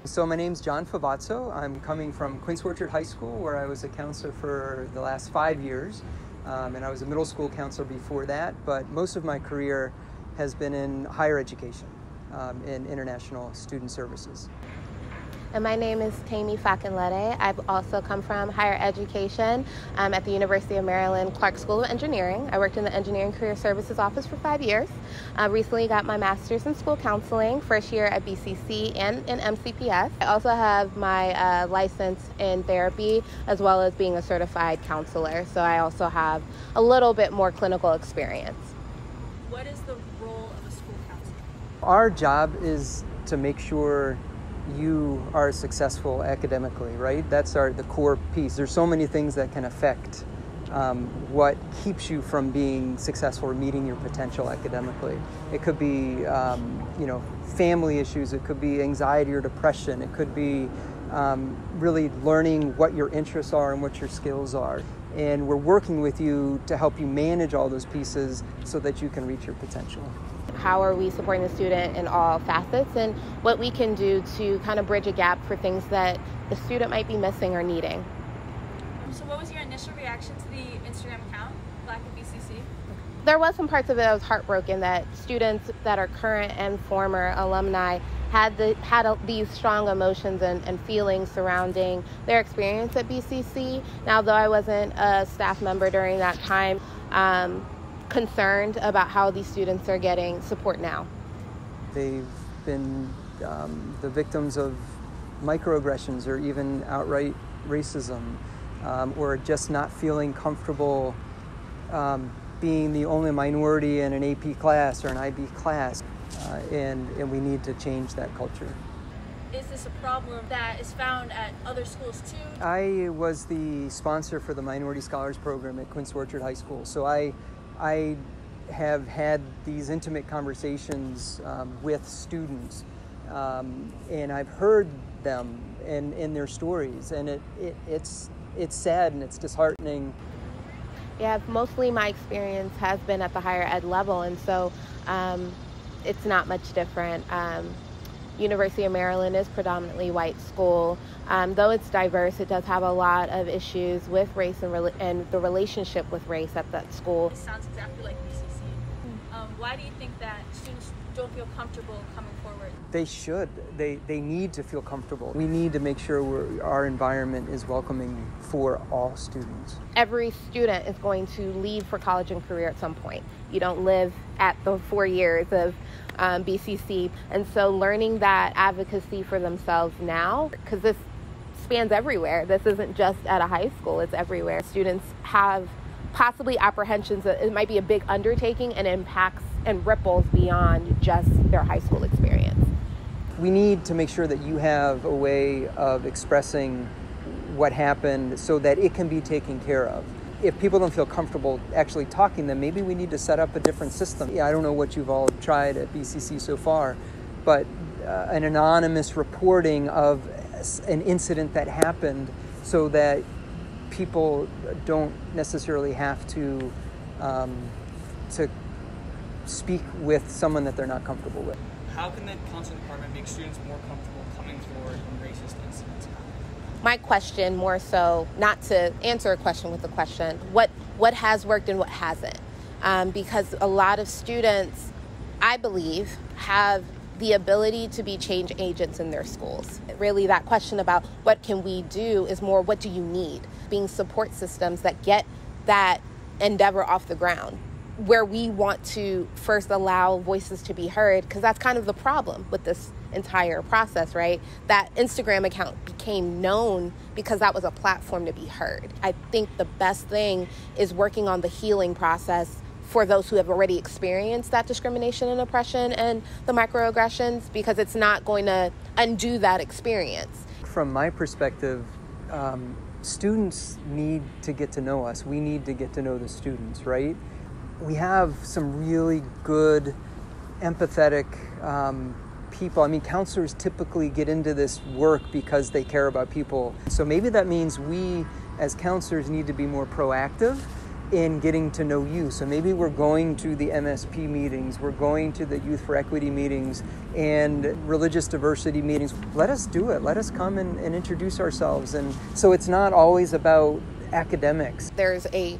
So my name's John Favazzo. I'm coming from Quince Orchard High School, where I was a counselor for the last 5 years. And I was a middle school counselor before that, but most of my career has been in higher education, in international student services. And my name is Fakinlede. I've also come from higher education at the University of Maryland Clark School of Engineering. I worked in the Engineering Career Services Office for 5 years. Recently got my master's in school counseling, first year at BCC and in MCPS. I also have my license in therapy as well as being a certified counselor. So I also have a little bit more clinical experience. What is the role of a school counselor? Our job is to make sure you are successful academically, right? That's the core piece. There's so many things that can affect what keeps you from being successful or meeting your potential academically. It could be, family issues. It could be anxiety or depression. It could be really learning what your interests are and what your skills are. And we're working with you to help you manage all those pieces so that you can reach your potential. How are we supporting the student in all facets, and what we can do to kind of bridge a gap for things that the student might be missing or needing. So what was your initial reaction to the Instagram account, Black at BCC? There was some parts of it I was heartbroken that students that are current and former alumni had these strong emotions and feelings surrounding their experience at BCC. Now, though I wasn't a staff member during that time, concerned about how these students are getting support now. They've been the victims of microaggressions or even outright racism, or just not feeling comfortable being the only minority in an AP class or an IB class, and we need to change that culture. Is this a problem that is found at other schools too? I was the sponsor for the Minority Scholars Program at Quince Orchard High School, so I have had these intimate conversations with students, and I've heard them and their stories, and it's sad and it's disheartening. Yeah, mostly my experience has been at the higher ed level, and so it's not much different. University of Maryland is predominantly white school. Though it's diverse, it does have a lot of issues with race and the relationship with race at that school. It sounds exactly like BCC. Why do you think that students don't feel comfortable coming forward? They should. They need to feel comfortable. We need to make sure our environment is welcoming for all students. Every student is going to leave for college and career at some point. You don't live at the 4 years of BCC, and so learning that advocacy for themselves now, because this spans everywhere. This isn't just at a high school, it's everywhere. Students have possibly apprehensions that it might be a big undertaking and impacts and ripples beyond just their high school experience. We need to make sure that you have a way of expressing what happened so that it can be taken care of. If people don't feel comfortable actually talking, then maybe we need to set up a different system. Yeah, I don't know what you've all tried at BCC so far, but an anonymous reporting of an incident that happened so that people don't necessarily have to speak with someone that they're not comfortable with. How can the counseling department make students more comfortable coming forward when racist incidents happen? My question, more so, not to answer a question with a question, what has worked and what hasn't? Because a lot of students, I believe, have the ability to be change agents in their schools. Really, that question about what can we do is more, what do you need? Being support systems that get that endeavor off the ground, where we want to first allow voices to be heard, because that's kind of the problem with this entire process, right? That Instagram account became known because that was a platform to be heard. I think the best thing is working on the healing process for those who have already experienced that discrimination and oppression and the microaggressions, because it's not going to undo that experience. From my perspective, students need to get to know us. We need to get to know the students, right? We have some really good, empathetic people. I mean, counselors typically get into this work because they care about people. So maybe that means we, as counselors, need to be more proactive in getting to know you. So maybe we're going to the MSP meetings, we're going to the Youth for Equity meetings and religious diversity meetings. Let us do it. Let us come and introduce ourselves. And so it's not always about academics. There's a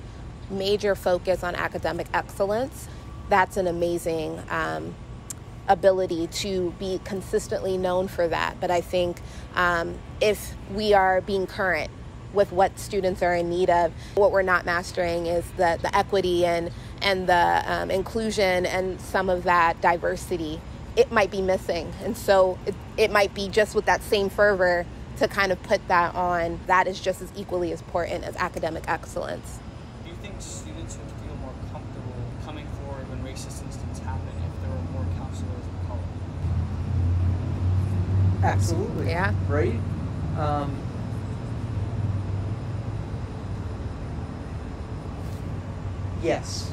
major focus on academic excellence. That's an amazing ability to be consistently known for that. But I think if we are being current with what students are in need of, what we're not mastering is the equity and the inclusion and some of that diversity. It might be missing. And so it might be just with that same fervor to kind of put that on. That is just as equally as important as academic excellence. Do you think students would feel more comfortable coming forward when racist incidents happen if there were more counselors of color? Absolutely. Yeah. Right? Yes.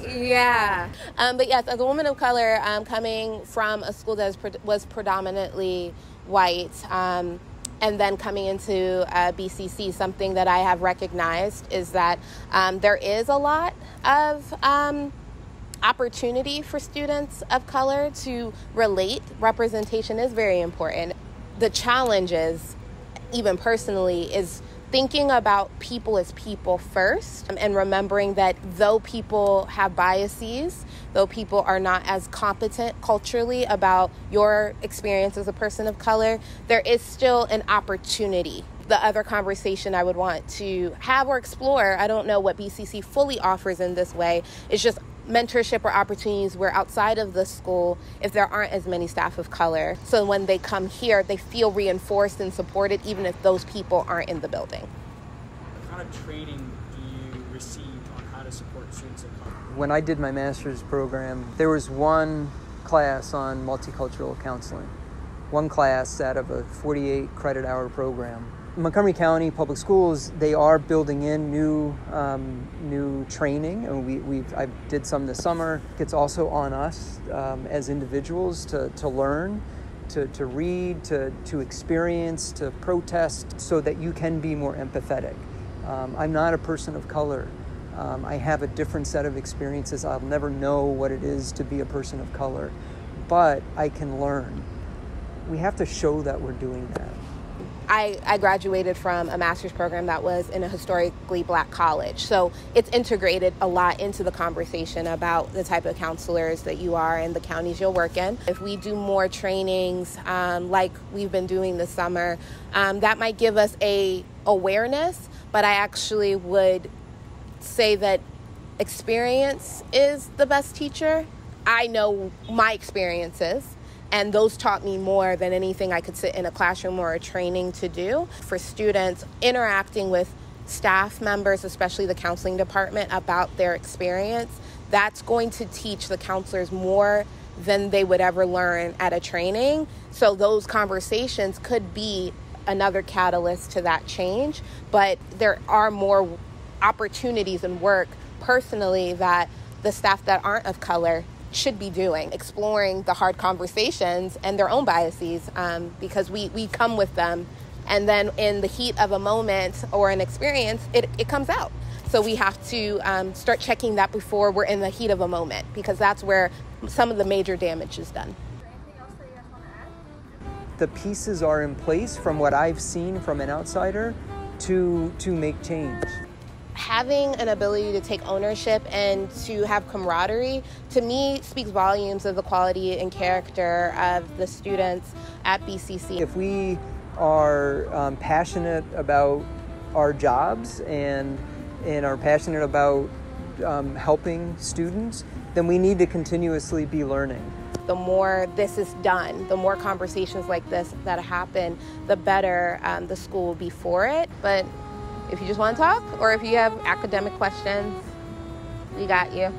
Yeah. But yes, as a woman of color, coming from a school that was predominantly white, and then coming into BCC, something that I have recognized is that there is a lot of opportunity for students of color to relate. Representation is very important. The challenge is, even personally, is thinking about people as people first, and remembering that though people have biases, though people are not as competent culturally about your experience as a person of color, there is still an opportunity. The other conversation I would want to have or explore, I don't know what BCC fully offers in this way, is just mentorship or opportunities where outside of the school, if there aren't as many staff of color, so when they come here, they feel reinforced and supported even if those people aren't in the building. What kind of training do you receive on how to support students of color? When I did my master's program, there was one class on multicultural counseling. One class out of a 48 credit hour program. Montgomery County Public Schools, they are building in new training, and I did some this summer. It's also on us as individuals to learn, to read, to experience, to protest, so that you can be more empathetic. I'm not a person of color. I have a different set of experiences. I'll never know what it is to be a person of color, but I can learn. We have to show that we're doing that. I graduated from a master's program that was in a historically black college. So it's integrated a lot into the conversation about the type of counselors that you are and the counties you'll work in. If we do more trainings like we've been doing this summer, that might give us a awareness, but I actually would say that experience is the best teacher. I know my experiences, and those taught me more than anything I could sit in a classroom or a training to do. For students, interacting with staff members, especially the counseling department, about their experience, that's going to teach the counselors more than they would ever learn at a training. So those conversations could be another catalyst to that change. But there are more opportunities and work personally that the staff that aren't of color should be doing, exploring the hard conversations and their own biases, because we come with them, and then in the heat of a moment or an experience, it comes out. So we have to start checking that before we're in the heat of a moment, because that's where some of the major damage is done. Anything else that you guys want to add? The pieces are in place from what I've seen from an outsider to make change. Having an ability to take ownership and to have camaraderie, to me, speaks volumes of the quality and character of the students at BCC. If we are passionate about our jobs and are passionate about helping students, then we need to continuously be learning. The more this is done, the more conversations like this that happen, the better the school will be for it. But if you just want to talk, or if you have academic questions, we got you.